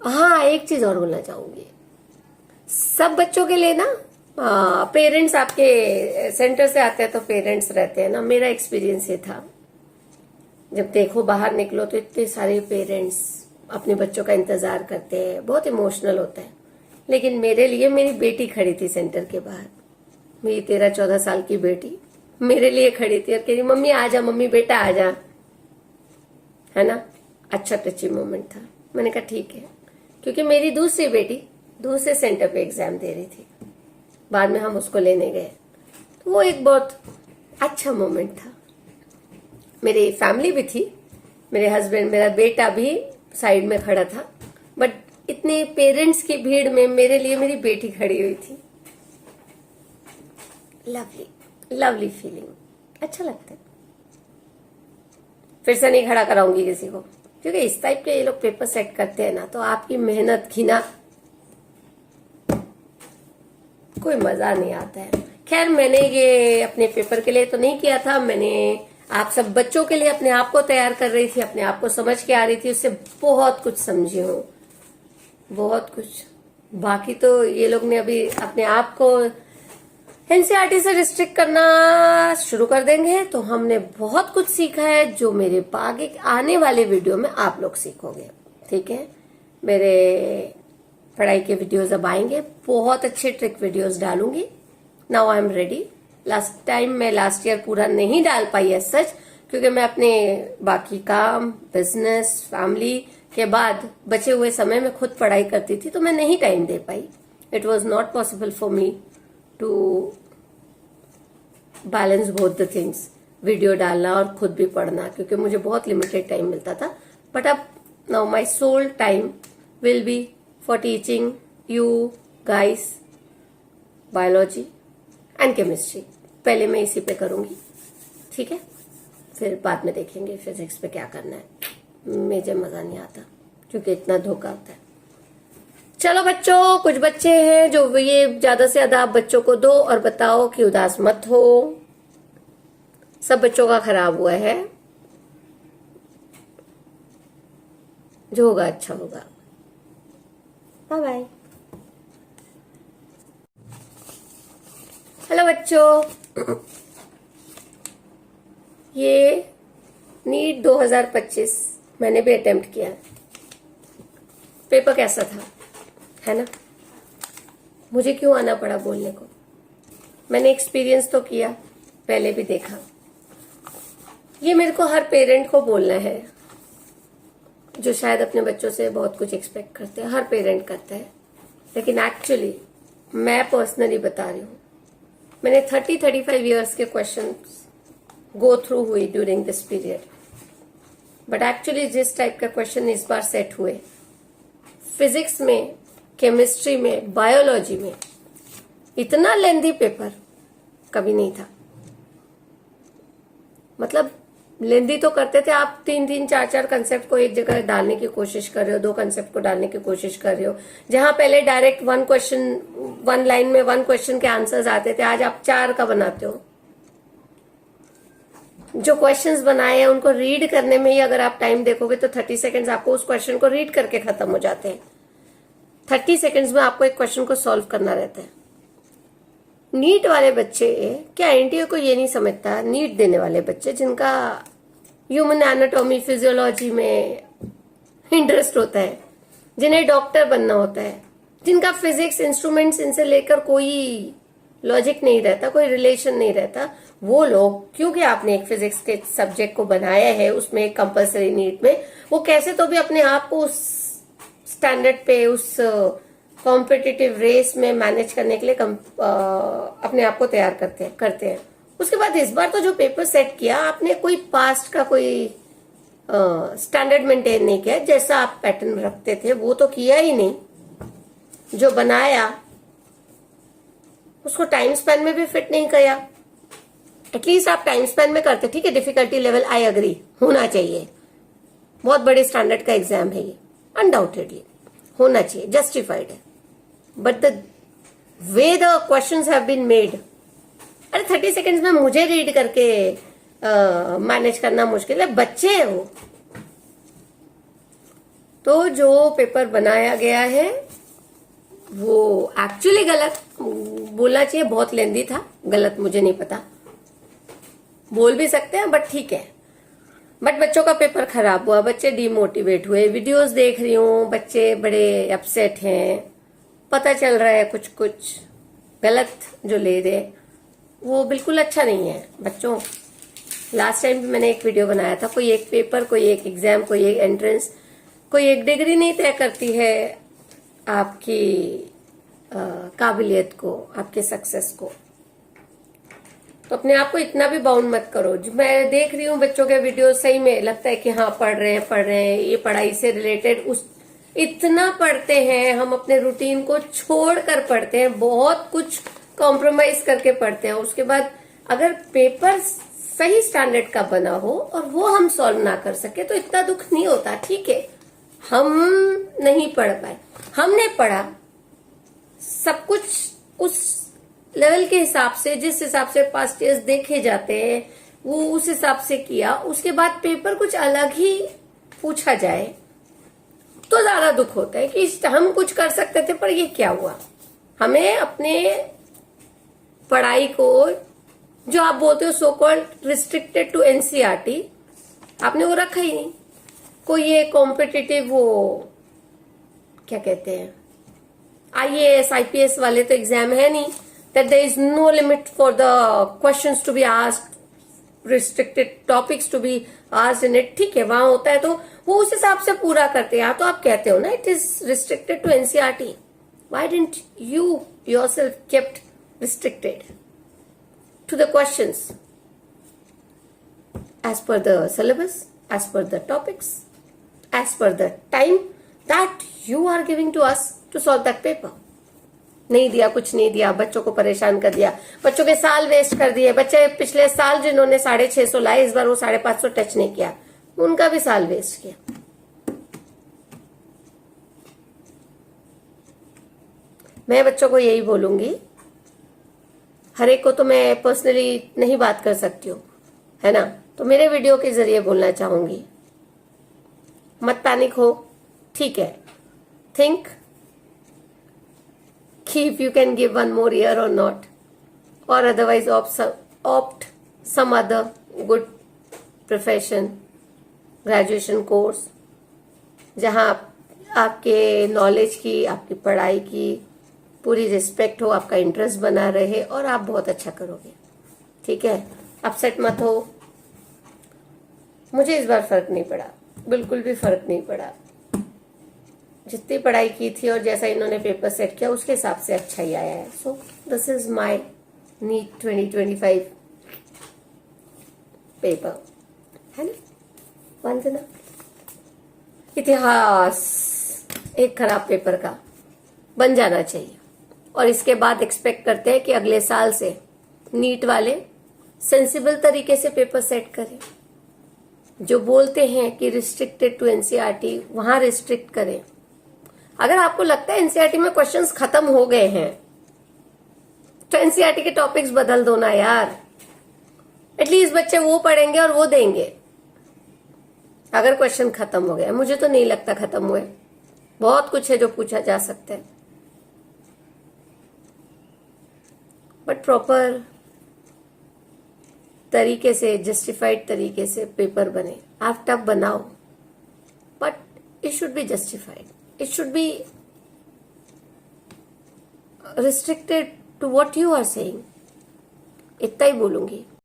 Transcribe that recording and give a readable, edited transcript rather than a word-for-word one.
हाँ, एक चीज और बोलना चाहूंगी। सब बच्चों के लिए ना पेरेंट्स आपके सेंटर से आते हैं तो पेरेंट्स रहते हैं ना। मेरा एक्सपीरियंस ये था, जब देखो बाहर निकलो तो इतने सारे पेरेंट्स अपने बच्चों का इंतजार करते हैं, बहुत इमोशनल होता है। लेकिन मेरे लिए मेरी बेटी खड़ी थी सेंटर के बाहर, मेरी 13-14 साल की बेटी मेरे लिए खड़ी थी और कह रही मम्मी आ जा, मम्मी बेटा आ जा, है ना। अच्छा टची मोमेंट था। मैंने कहा ठीक है, क्योंकि मेरी दूसरी बेटी दूसरे सेंटर पे एग्जाम दे रही थी, बाद में हम उसको लेने गए, तो वो एक बहुत अच्छा मोमेंट था। मेरी फैमिली भी थी, मेरे हस्बैंड, मेरा बेटा भी साइड में खड़ा था, बट इतने पेरेंट्स की भीड़ में मेरे लिए मेरी बेटी खड़ी हुई थी। लवली लवली फीलिंग, अच्छा लगता है। फिर से नहीं खड़ा कराऊंगी किसी को, क्योंकि इस टाइप के ये लोग पेपर सेट करते हैं ना, तो आपकी मेहनत की ना कोई मजा नहीं आता है। खैर, मैंने ये अपने पेपर के लिए तो नहीं किया था, मैंने आप सब बच्चों के लिए अपने आप को तैयार कर रही थी, अपने आप को समझ के आ रही थी, उससे बहुत कुछ समझी हूँ, बहुत कुछ। बाकी तो ये लोग ने अभी अपने आप को एनसीईआरटी से रिस्ट्रिक्ट करना शुरू कर देंगे, तो हमने बहुत कुछ सीखा है जो मेरे आगे आने वाले वीडियो में आप लोग सीखोगे। ठीक है, मेरे पढ़ाई के वीडियोस अब आएंगे, बहुत अच्छे ट्रिक वीडियोस डालूंगी। Now I am ready. Last time मैं लास्ट ईयर पूरा नहीं डाल पाई है सच, क्योंकि मैं अपने बाकी काम, बिजनेस, फैमिली के बाद बचे हुए समय में खुद पढ़ाई करती थी, तो मैं नहीं टाइम दे पाई। It was not possible for me to balance both the things, video डालना और खुद भी पढ़ना, क्योंकि मुझे बहुत लिमिटेड टाइम मिलता था। बट अब now my sole time will be for teaching you guys biology and chemistry. पहले मैं इसी पे करूंगी, ठीक है, फिर बाद में देखेंगे फिजिक्स पे क्या करना है। मुझे मजा नहीं आता क्योंकि इतना धोखा होता है। चलो बच्चों, कुछ बच्चे हैं जो ये ज्यादा से ज्यादा आप बच्चों को दो और बताओ कि उदास मत हो। सब बच्चों का खराब हुआ है, जो होगा अच्छा होगा। Bye bye. हेलो बच्चों, ये नीट 2025 मैंने भी अटेम्प्ट किया। पेपर कैसा था, है ना। मुझे क्यों आना पड़ा बोलने को, मैंने एक्सपीरियंस तो किया, पहले भी देखा। ये मेरे को हर पेरेंट को बोलना है जो शायद अपने बच्चों से बहुत कुछ एक्सपेक्ट करते हैं। हर पेरेंट करता है, लेकिन एक्चुअली मैं पर्सनली बता रही हूँ, मैंने 30-35 इयर्स के क्वेश्चंस गो थ्रू हुई during this period, but actually जिस टाइप का क्वेश्चन इस बार सेट हुए फिजिक्स में, केमिस्ट्री में, बायोलॉजी में, इतना लेंथी पेपर कभी नहीं था। मतलब लेंथी तो करते थे आप, 3-3, 4-4 कंसेप्ट को एक जगह डालने की कोशिश कर रहे हो, 2 कंसेप्ट को डालने की कोशिश कर रहे हो। जहां पहले डायरेक्ट 1 लाइन में 1 क्वेश्चन के आंसर्स आते थे, आज आप 4 का बनाते हो। जो क्वेश्चंस बनाए हैं उनको रीड करने में ही अगर आप टाइम देखोगे तो 30 सेकेंड्स आपको उस क्वेश्चन को रीड करके खत्म हो जाते हैं। 30 सेकेंड्स में आपको एक क्वेश्चन को सॉल्व करना रहता है। नीट वाले बच्चे, क्या एनटीए को ये नहीं समझता, नीट देने वाले बच्चे जिनका ह्यूमन एनाटॉमी, फिजियोलॉजी में इंटरेस्ट होता है, जिन्हें डॉक्टर बनना होता है, जिनका फिजिक्स, इंस्ट्रूमेंट्स इनसे लेकर कोई लॉजिक नहीं रहता, कोई रिलेशन नहीं रहता, वो लोग, क्योंकि आपने एक फिजिक्स के सब्जेक्ट को बनाया है उसमें एक कंपलसरी नीट में, वो कैसे तो भी अपने आप को उस स्टैंडर्ड पे, उस कॉम्पिटिटिव रेस में मैनेज करने के लिए अपने आप को तैयार करते हैं। उसके बाद इस बार तो जो पेपर सेट किया आपने, कोई पास्ट का कोई स्टैंडर्ड मेंटेन नहीं किया, जैसा आप पैटर्न रखते थे वो तो किया ही नहीं। जो बनाया उसको टाइम स्पैन में भी फिट नहीं किया। एटलीस्ट आप टाइम स्पैन में करते, ठीक है, डिफिकल्टी लेवल आई एग्री होना चाहिए, बहुत बड़े स्टैंडर्ड का एग्जाम है ये, अनडाउटेडली होना चाहिए, जस्टिफाइड है, but the way the questions have been made, अरे 30 सेकेंड्स में मुझे रीड करके मैनेज करना मुश्किल है, बच्चे हैं वो। तो जो पेपर बनाया गया है वो एक्चुअली गलत बोलना चाहिए, बहुत लेंदी था, गलत मुझे नहीं पता, बोल भी सकते हैं बट ठीक है। बट बच्चों का पेपर खराब हुआ, बच्चे डिमोटिवेट हुए, वीडियोस देख रही हूँ, बच्चे बड़े अपसेट हैं, पता चल रहा है कुछ कुछ गलत जो ले रहे, वो बिल्कुल अच्छा नहीं है बच्चों। लास्ट टाइम भी मैंने एक वीडियो बनाया था, कोई एक पेपर, कोई एक एग्जाम, कोई एक एंट्रेंस, कोई एक डिग्री नहीं तय करती है आपकी काबिलियत को, आपके सक्सेस को। तो अपने आप को इतना भी बाउंड मत करो। जो मैं देख रही हूँ बच्चों के वीडियो, सही में लगता है कि हाँ पढ़ रहे हैं, ये पढ़ाई से रिलेटेड उस इतना पढ़ते हैं, हम अपने रूटीन को छोड़कर पढ़ते हैं, बहुत कुछ कॉम्प्रोमाइज करके पढ़ते हैं। उसके बाद अगर पेपर सही स्टैंडर्ड का बना हो और वो हम सॉल्व ना कर सके तो इतना दुख नहीं होता। ठीक है, हम नहीं पढ़ पाए, हमने पढ़ा, सब कुछ उस लेवल के हिसाब से, जिस हिसाब से पास्ट ईयर्स देखे जाते हैं वो उस हिसाब से किया, उसके बाद पेपर कुछ अलग ही पूछा जाए तो ज्यादा दुख होता है कि हम कुछ कर सकते थे पर ये क्या हुआ। हमें अपने पढ़ाई को, जो आप बोलते हो so called restricted to NCERT, आपने वो रखा ही नहीं। कोई ये कॉम्पिटिटिव, वो क्या कहते हैं, आईएएस आईपीएस वाले तो एग्जाम है नहीं, that there is no limit for the questions to be asked, restricted topics to be asked in it। ठीक है, वहां होता है तो वो उस हिसाब से पूरा करते हैं। तो आप कहते हो ना it is restricted to NCERT, why didn't you yourself kept restricted to the questions as per the syllabus, as per the topics, as per the time that you are giving to us to solve that paper? नहीं दिया, कुछ नहीं दिया, बच्चों को परेशान कर दिया, बच्चों के साल वेस्ट कर दिए। बच्चे पिछले साल जिन्होंने 650 लाए, इस बार वो 550 टच नहीं किया, उनका भी साल वेस्ट किया। मैं बच्चों को यही बोलूंगी, हर एक को तो मैं पर्सनली नहीं बात कर सकती हूँ, है ना, तो मेरे वीडियो के जरिए बोलना चाहूंगी, मत पैनिक हो, ठीक है, think if you can give one more year or not, or otherwise opt some other good profession, graduation course, जहां आपके नॉलेज की, आपकी पढ़ाई की पूरी रिस्पेक्ट हो, आपका इंटरेस्ट बना रहे और आप बहुत अच्छा करोगे। ठीक है, अपसेट मत हो। मुझे इस बार फर्क नहीं पड़ा, बिल्कुल भी फर्क नहीं पड़ा। जितनी पढ़ाई की थी और जैसा इन्होंने पेपर सेट किया उसके हिसाब से अच्छा ही आया है। So this is my NEET 2025 paper, है ना। वंदना, इतिहास एक खराब पेपर का बन जाना चाहिए और इसके बाद एक्सपेक्ट करते हैं कि अगले साल से नीट वाले सेंसिबल तरीके से पेपर सेट करें। जो बोलते हैं कि रिस्ट्रिक्टेड टू एनसीईआरटी, वहां रिस्ट्रिक्ट करें। अगर आपको लगता है एनसीईआरटी में क्वेश्चंस खत्म हो गए हैं तो एनसीईआरटी के टॉपिक्स बदल दो ना यार, एटलीस्ट बच्चे वो पढ़ेंगे और वो देंगे। अगर क्वेश्चन खत्म हो गया, मुझे तो नहीं लगता खत्म हुए, बहुत कुछ है जो पूछा जा सकता है, बट प्रॉपर तरीके से, जस्टिफाइड तरीके से पेपर बने। आप टफ बनाओ but it should be justified, it should be restricted to what you are saying। इतना ही बोलूंगी।